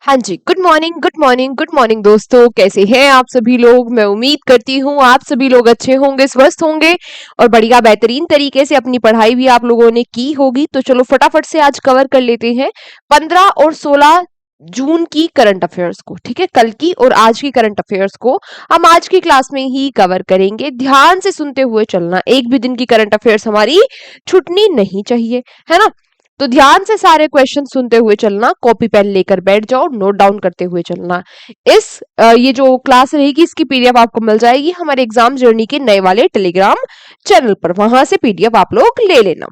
हाँ जी, good morning good morning good morning दोस्तों, कैसे हैं आप सभी लोग। मैं उम्मीद करती हूँ आप सभी लोग अच्छे होंगे, स्वस्थ होंगे और बढ़िया बेहतरीन तरीके से अपनी पढ़ाई भी आप लोगों ने की होगी। तो चलो फटाफट से आज कवर कर लेते हैं 15 और 16 जून की करंट अफेयर्स को। ठीक है, कल की और आज की करंट अफेयर्स को हम आज की क्लास में ही कवर करेंगे। ध्यान से सुनते हुए चलना, एक भी दिन की करंट अफेयर्स हमारी छूटनी नहीं चाहिए, है ना। तो ध्यान से सारे क्वेश्चन सुनते हुए चलना, कॉपी पेन लेकर बैठ जाओ, नोट डाउन करते हुए चलना। ये जो क्लास रहेगी इसकी पीडीएफ आपको मिल जाएगी हमारे एग्जाम जर्नी के नए वाले टेलीग्राम चैनल पर, वहां से पीडीएफ आप लोग ले लेना।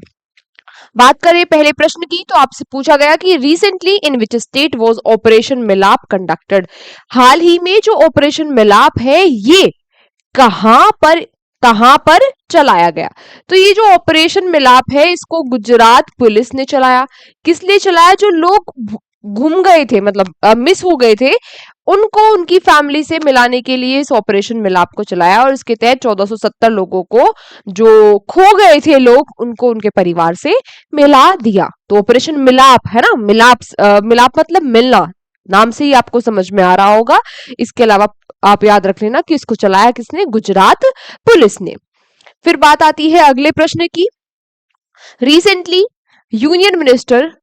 बात करें पहले प्रश्न की, तो आपसे पूछा गया कि recently in which state was operation मिलाप कंडक्टेड। हाल ही में जो ऑपरेशन मिलाप है ये कहां पर चलाया गया। तो ये जो ऑपरेशन मिलाप है इसको गुजरात पुलिस ने चलाया। किस लिए चलाया? जो लोग गुम गए थे, मतलब मिस हो गए थे, उनको उनकी फैमिली से मिलाने के लिए इस ऑपरेशन मिलाप को चलाया और इसके तहत 1470 लोगों को, जो खो गए थे लोग, उनको उनके परिवार से मिला दिया। तो ऑपरेशन मिलाप है ना, मिलाप मतलब मिलना, नाम से ही आपको समझ में आ रहा होगा। इसके अलावा आप याद रख लेना कि इसको चलाया किसने? गुजरात पुलिस ने। फिर बात आती है अगले प्रश्न की। Recently union minister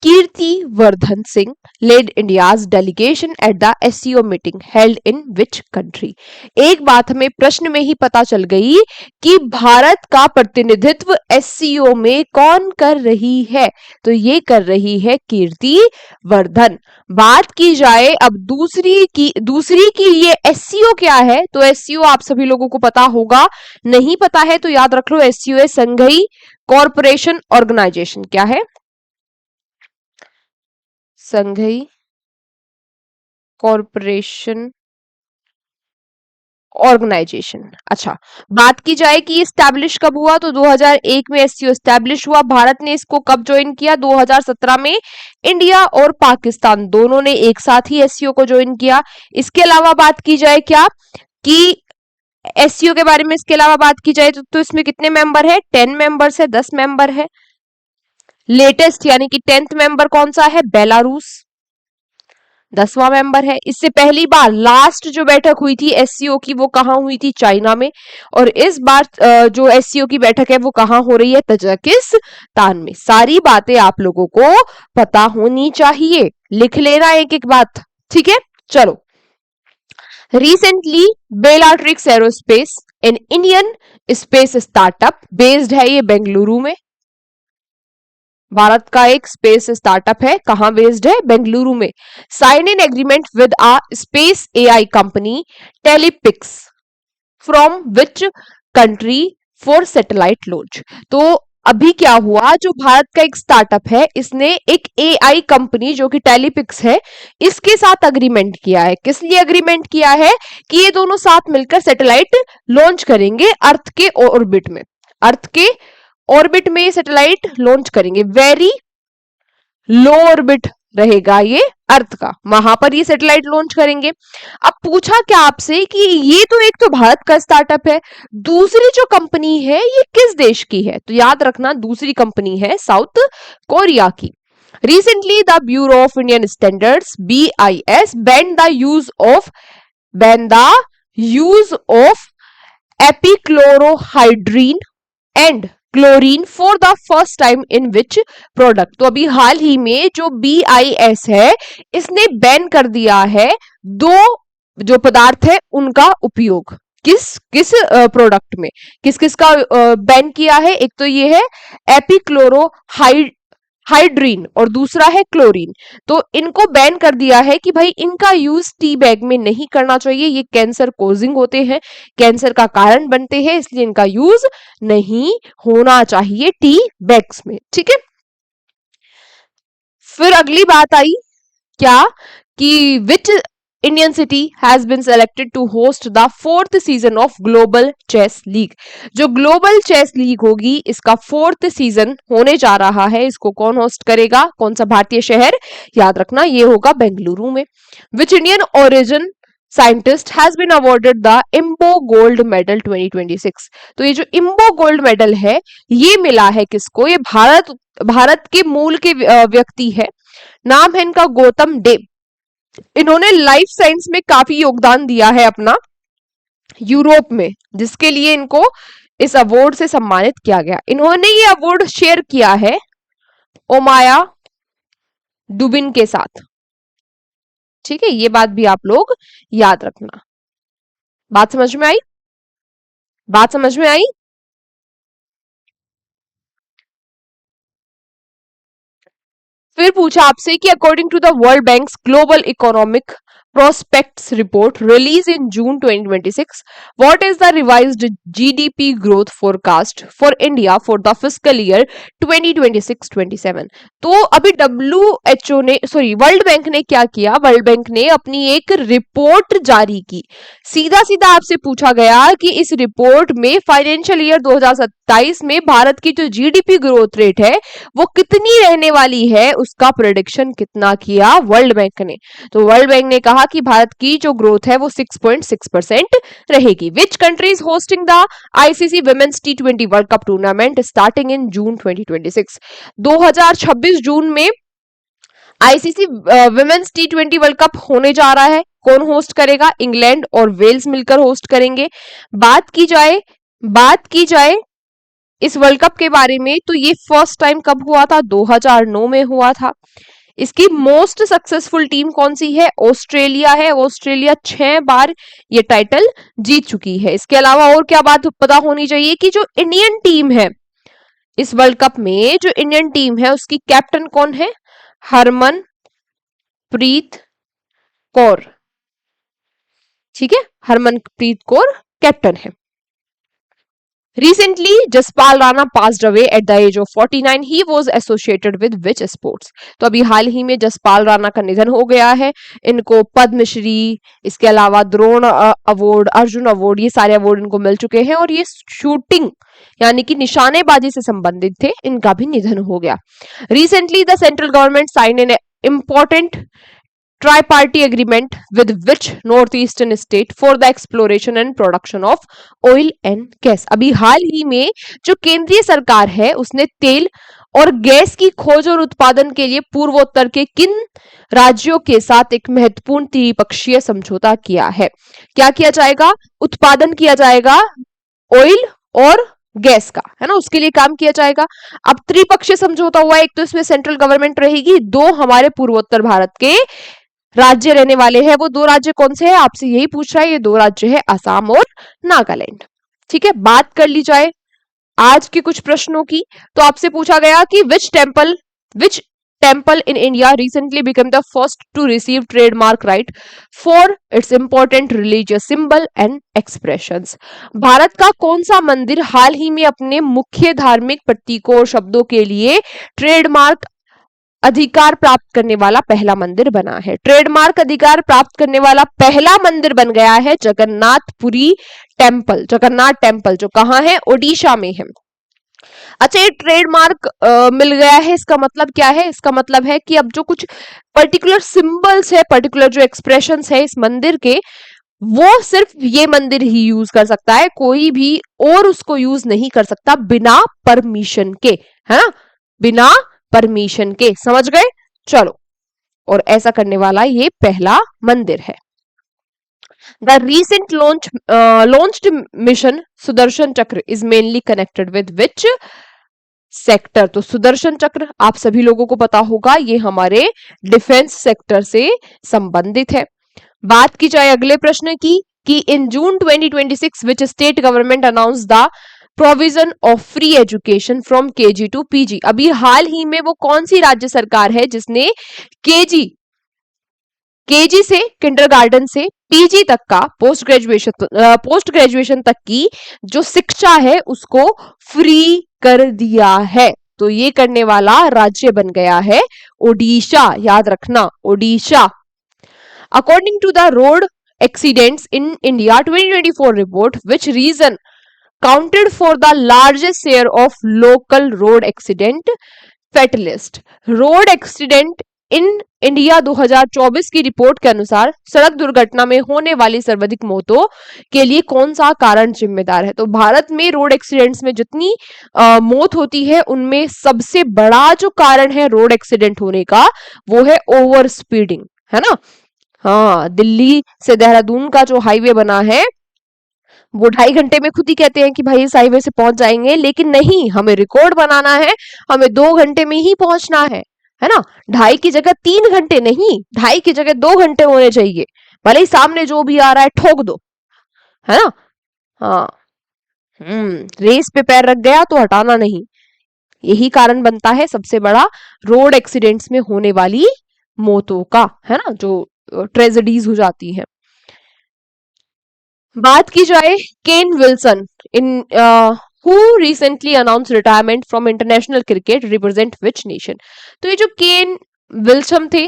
Kirti Vardhan Singh led India's delegation at the SCO meeting held in which country? एक बात हमें प्रश्न में ही पता चल गई कि भारत का प्रतिनिधित्व SCO में कौन कर रही है। तो ये कर रही है कीर्ति वर्धन। बात की जाए अब दूसरी की ये SCO क्या है, तो SCO आप सभी लोगों को पता होगा, नहीं पता है तो याद रख लो, SCO है संघीय कॉरपोरेशन ऑर्गेनाइजेशन। क्या है? संघीय कॉरपोरेशन ऑर्गेनाइजेशन। अच्छा, बात की जाए कि एस्टैब्लिश कब हुआ, तो 2001 में एससीओ एस्टैब्लिश हुआ। भारत ने इसको कब ज्वाइन किया? 2017 में। इंडिया और पाकिस्तान दोनों ने एक साथ ही एससीओ को ज्वाइन किया। इसके अलावा बात की जाए क्या कि एससीओ के बारे में, इसके अलावा बात की जाए तो इसमें कितने मेंबर है? 10 मेंबर्स है, 10 मेंबर है। लेटेस्ट यानी कि 10th मेंबर कौन सा है? बेलारूस 10वां मेंबर है। इससे पहली बार लास्ट जो बैठक हुई थी एससीओ की वो कहां हुई थी? चाइना में। और इस बार जो एससीओ की बैठक है वो कहां हो रही है? तजाकिस्तान में। सारी बातें आप लोगों को पता होनी चाहिए, लिख लेना एक एक बात, ठीक है। चलो, recently Bellatrix aerospace, an Indian space startup based है ये बेंगलुरु में। भारत का एक स्पेस स्टार्टअप है, कहां बेस्ड है? बेंगलुरु में। Sign in agreement with a space AI company TelePIX from which country for satellite launch. तो अभी क्या हुआ, जो भारत का एक स्टार्टअप है इसने एक एआई कंपनी जो कि टेलीपिक्स है, इसके साथ अग्रीमेंट किया है। किस लिए अग्रीमेंट किया है? कि ये दोनों साथ मिलकर सैटेलाइट लॉन्च करेंगे अर्थ के ऑर्बिट में। अर्थ के ऑर्बिट में सैटेलाइट लॉन्च करेंगे। वेरी लो ऑर्बिट रहेगा ये अर्थ का, वहां पर ये सैटेलाइट लॉन्च करेंगे। अब पूछा क्या आपसे कि ये तो एक तो भारत का स्टार्टअप है, दूसरी जो कंपनी है ये किस देश की है? तो याद रखना दूसरी कंपनी है साउथ कोरिया की। Recently, the Bureau of Indian Standards (BIS) banned the use of epichlorohydrin and chlorine for the first time in which product. तो अभी हाल ही में जो BIS है इसने बैन कर दिया है दो जो पदार्थ है उनका उपयोग। किस किस प्रोडक्ट में किस किस का बैन किया है? एक तो ये है एपिक्लोरोहाइड्रीन और दूसरा है क्लोरीन। तो इनको बैन कर दिया है कि भाई इनका यूज टी बैग में नहीं करना चाहिए, ये कैंसर कोजिंग होते हैं, कैंसर का कारण बनते हैं, इसलिए इनका यूज नहीं होना चाहिए टी बैग्स में, ठीक है। फिर अगली बात आई क्या कि which Indian city has been selected to host the 4th season of global chess league. जो ग्लोबल चेस लीग होगी इसका 4th सीजन होने जा रहा है, इसको कौन होस्ट करेगा? कौन सा भारतीय शहर? याद रखना ये होगा बेंगलुरु में। Which Indian origin scientist has been awarded the EMBO gold medal 2026। तो ये जो इम्बो गोल्ड मेडल है ये मिला है किसको? ये भारत के मूल के व्यक्ति है, नाम है इनका गौतम डे। इन्होंने लाइफ साइंस में काफी योगदान दिया है अपना यूरोप में, जिसके लिए इनको इस अवार्ड से सम्मानित किया गया। इन्होंने ये अवार्ड शेयर किया है ओमाया डुबिन के साथ। ठीक है, ये बात भी आप लोग याद रखना। बात समझ में आई? बात समझ में आई? फिर पूछा आपसे कि according to the world bank's global economic prospects report released in June 2026, what is the revised GDP growth forecast for India for the fiscal year 2026-27? तो अभी WHO ने, सॉरी, वर्ल्ड बैंक ने क्या किया? वर्ल्ड बैंक ने अपनी एक report जारी की। सीधा सीधा आपसे पूछा गया कि इस रिपोर्ट में फाइनेंशियल ईयर 2027 में भारत की जो जीडीपी ग्रोथ रेट है वो कितनी रहने वाली है, उसका प्रेडिक्शन कितना किया वर्ल्ड बैंक ने। तो वर्ल्ड बैंक ने कहा कि भारत की जो ग्रोथ है वो 6.6% रहेगी। Which country is hosting the ICC women's T20 world cup tournament starting in June 2026? 2026 जून में ICC women's T20 world cup होने जा रहा है। कौन होस्ट करेगा? इंग्लैंड और वेल्स मिलकर होस्ट करेंगे। बात की जाए इस वर्ल्ड कप के बारे में, तो ये फर्स्ट टाइम कब हुआ था? 2009 में हुआ था। इसकी मोस्ट सक्सेसफुल टीम कौन सी है? ऑस्ट्रेलिया है। ऑस्ट्रेलिया 6 बार ये टाइटल जीत चुकी है। इसके अलावा और क्या बात पता होनी चाहिए कि जो इंडियन टीम है इस वर्ल्ड कप में, जो इंडियन टीम है उसकी कैप्टन कौन है? हरमनप्रीत कौर। ठीक है, हरमनप्रीत कौर कैप्टन है। Recently, Jaspal Rana passed away at the age of 49. He was associated with which sports? तो अभी हाल ही में जसपाल राणा का निधन हो गया है। इनको पद्मश्री, इसके अलावा द्रोण अवार्ड, अर्जुन अवार्ड, ये सारे अवार्ड इनको मिल चुके हैं और ये शूटिंग यानी कि निशानेबाजी से संबंधित थे। इनका भी निधन हो गया। Recently, the central government signed an important tri-party agreement with which northeastern state for the exploration and production of oil and gas? अभी हाल ही में जो केंद्रीय सरकार है उसने तेल और गैस की खोज और उत्पादन के लिए पूर्वोत्तर के किन राज्यों के साथ एक महत्वपूर्ण त्रिपक्षीय समझौता किया है? क्या किया जाएगा? उत्पादन किया जाएगा ऑयल और गैस का, है ना, उसके लिए काम किया जाएगा। अब त्रिपक्षीय समझौता हुआ, एक तो इसमें सेंट्रल गवर्नमेंट रहेगी, दो हमारे पूर्वोत्तर भारत के राज्य रहने वाले हैं। वो दो राज्य कौन से हैं? आपसे यही पूछ रहा है। ये दो राज्य है असम और नागालैंड। ठीक है, बात कर ली जाए आज के कुछ प्रश्नों की, तो आपसे पूछा गया कि which temple in India recently become the first to receive trademark right for its important religious symbol and expressions? Bharat का कौन सा मंदिर हाल ही में अपने मुख्य धार्मिक प्रतीकों और शब्दों के लिए ट्रेडमार्क अधिकार प्राप्त करने वाला पहला मंदिर बना है? ट्रेडमार्क अधिकार प्राप्त करने वाला पहला मंदिर बन गया है जगन्नाथपुरी टेम्पल। जगन्नाथ टेम्पल जो कहां है? ओडिशा में है। अच्छा, ये ट्रेडमार्क मिल गया है, इसका मतलब क्या है? इसका मतलब है कि अब जो कुछ पर्टिकुलर सिंबल्स है, पर्टिकुलर जो एक्सप्रेशंस है इस मंदिर के, वो सिर्फ ये मंदिर ही यूज कर सकता है, कोई भी और उसको यूज नहीं कर सकता बिना परमिशन के, है ना, बिना परमिशन के। समझ गए? चलो, और ऐसा करने वाला ये पहला मंदिर है। The recent launched mission Sudarshan चक्र is mainly connected with which sector? तो सुदर्शन चक्र आप सभी लोगों को पता होगा, ये हमारे डिफेंस सेक्टर से संबंधित है। बात की जाए अगले प्रश्न की कि in June 2026 which state government announce the provision of free education from KG to PG? अभी हाल ही में वो कौन सी राज्य सरकार है जिसने केजी से, किंडरगार्टन से पीजी तक का पोस्ट ग्रेजुएशन तक की जो शिक्षा है उसको फ्री कर दिया है? तो ये करने वाला राज्य बन गया है ओडिशा। याद रखना, Odisha. According to the road accidents in India 2024 report, which region counted for the largest share of local road accident fatalities? Road accident in India 2024 की रिपोर्ट के अनुसार सड़क दुर्घटना में होने वाली सर्वाधिक मौतों के लिए कौन सा कारण जिम्मेदार है? तो भारत में रोड एक्सीडेंट्स में जितनी मौत होती है उनमें सबसे बड़ा जो कारण है रोड एक्सीडेंट होने का वो है ओवर स्पीडिंग, है ना। हाँ, दिल्ली से देहरादून का जो हाईवे बना है वो 2.5 घंटे में खुद ही कहते हैं कि भाई इस हाईवे से पहुंच जाएंगे, लेकिन नहीं, हमें रिकॉर्ड बनाना है, हमें 2 घंटे में ही पहुंचना है ना। 2.5 की जगह 3 घंटे नहीं, 2.5 की जगह 2 घंटे होने चाहिए, भले ही सामने जो भी आ रहा है ठोक दो, है ना। हाँ। रेस पे पैर रख गया तो हटाना नहीं, यही कारण बनता है सबसे बड़ा रोड एक्सीडेंट्स में होने वाली मौतों का, है ना, जो ट्रेजेडीज हो जाती है। बात की जाए Kane Wilson in who recently announce retirement from international cricket, represent which nation. तो ये जो केन विल्सन थे,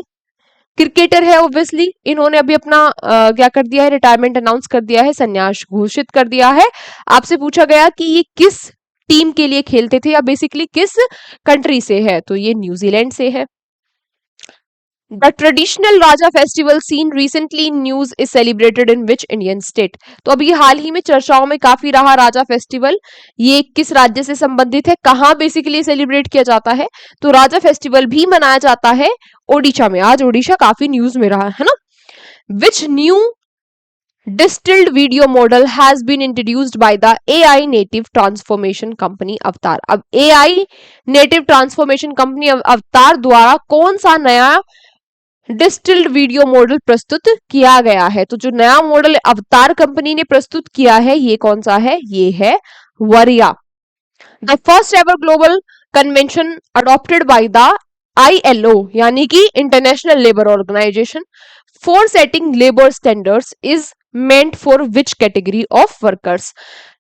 क्रिकेटर है ऑब्वियसली, इन्होंने अभी अपना क्या कर दिया है, रिटायरमेंट अनाउंस कर दिया है, संन्यास घोषित कर दिया है। आपसे पूछा गया कि ये किस टीम के लिए खेलते थे या बेसिकली किस कंट्री से है, तो ये न्यूजीलैंड से है। The traditional Raja festival seen recently in news is celebrated in which Indian state? तो अभी हाल ही में चर्चाओं में काफी रहा राजा फेस्टिवल, ये किस राज्य से संबंधित है, कहाँ बेसिकली सेलिब्रेट किया जाता है, तो राजा फेस्टिवल भी मनाया जाता है ओडिशा में। आज ओडिशा काफी न्यूज में रहा है ना। Which new distilled video model has been introduced by the AI native transformation company अवतार। अब AI native transformation company अवतार द्वारा कौन सा नया डिस्टिल्ड वीडियो मॉडल प्रस्तुत किया गया है, तो जो नया मॉडल अवतार कंपनी ने प्रस्तुत किया है ये कौन सा है, ये है वरिया। The first ever global convention adopted by the ILO यानी कि international labour organisation for setting labour standards is meant for which category of workers.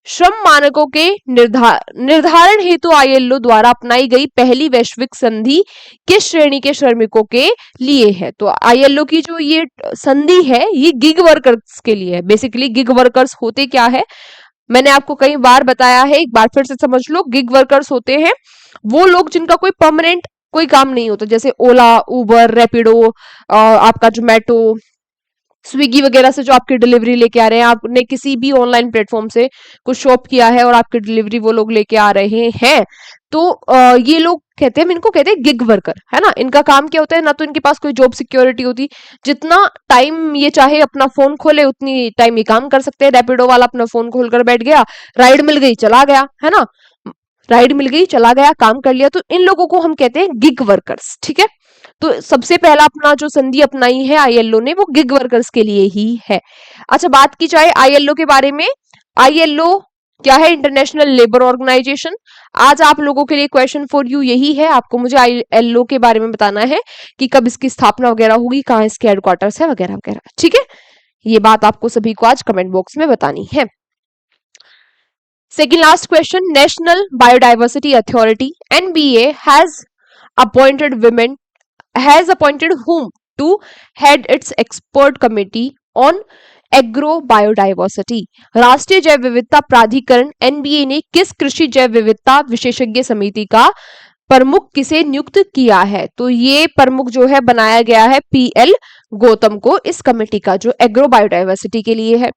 श्रम मानकों के निर्धारण हेतु ILO द्वारा अपनाई गई पहली वैश्विक संधि किस श्रेणी के श्रमिकों के लिए है, तो ILO की जो ये संधि है ये गिग वर्कर्स के लिए है। बेसिकली गिग वर्कर्स होते क्या है, मैंने आपको कई बार बताया है, एक बार फिर से समझ लो। गिग वर्कर्स होते हैं वो लोग जिनका कोई परमानेंट कोई काम नहीं होता, जैसे ओला, उबर, रैपिडो, आपका जोमेटो, स्विगी वगैरह से जो आपकी डिलीवरी लेके आ रहे हैं, आपने किसी भी ऑनलाइन प्लेटफॉर्म से कुछ शॉप किया है और आपकी डिलीवरी वो लोग लेके आ रहे हैं, तो ये लोग कहते हैं, इनको कहते हैं गिग वर्कर, है ना। इनका काम क्या होता है, ना तो इनके पास कोई जॉब सिक्योरिटी होती, जितना टाइम ये चाहे अपना फोन खोले उतनी टाइम ये काम कर सकते हैं। रैपिडो वाला अपना फोन खोलकर बैठ गया, राइड मिल गई चला गया, है ना, राइड मिल गई चला गया, काम कर लिया, तो इन लोगों को हम कहते हैं गिग वर्कर्स, ठीक है। तो सबसे पहला अपना जो संधि अपनाई है ILO ने वो गिग वर्कर्स के लिए ही है। अच्छा, बात की जाए ILO के बारे में, ILO क्या है, इंटरनेशनल लेबर ऑर्गेनाइजेशन। आज आप लोगों के लिए क्वेश्चन फॉर यू यही है, आपको मुझे ILO के बारे में बताना है कि कब इसकी स्थापना वगैरह होगी, कहाँ इसके हेडक्वार्टर्स है वगैरह वगैरह, ठीक है। ये बात आपको सभी को आज कमेंट बॉक्स में बतानी है। Second last question, National Biodiversity Authority NBA has appointed whom to head its expert committee on agro biodiversity. राष्ट्रीय जैव विविधता प्राधिकरण NBA ने किस कृषि जैव विविधता विशेषज्ञ समिति का प्रमुख किसे नियुक्त किया है, तो ये प्रमुख जो है बनाया गया है PL गौतम को, इस कमेटी का जो एग्रो बायोडाइवर्सिटी के लिए है।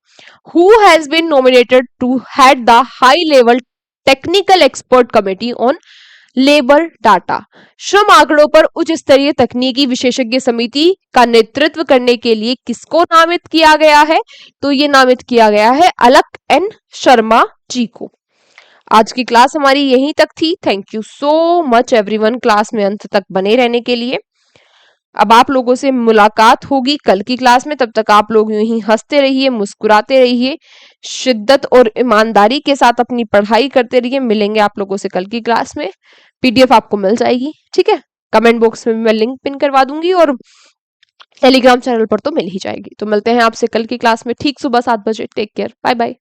Who has been nominated to head the high level technical expert committee on labour data. श्रम आंकड़ों पर उच्च स्तरीय तकनीकी विशेषज्ञ समिति का नेतृत्व करने के लिए किसको नामित किया गया है, तो ये नामित किया गया है अलक N शर्मा जी को। आज की क्लास हमारी यहीं तक थी। Thank you so much everyone class में अंत तक बने रहने के लिए। अब आप लोगों से मुलाकात होगी कल की क्लास में, तब तक आप लोग यूं ही हंसते रहिए, मुस्कुराते रहिए, शिद्दत और ईमानदारी के साथ अपनी पढ़ाई करते रहिए। मिलेंगे आप लोगों से कल की क्लास में, PDF आपको मिल जाएगी, ठीक है। कमेंट बॉक्स में मैं लिंक पिन करवा दूंगी और टेलीग्राम चैनल पर तो मिल ही जाएगी। तो मिलते हैं आपसे कल की क्लास में ठीक सुबह 7 बजे। Take care, bye bye.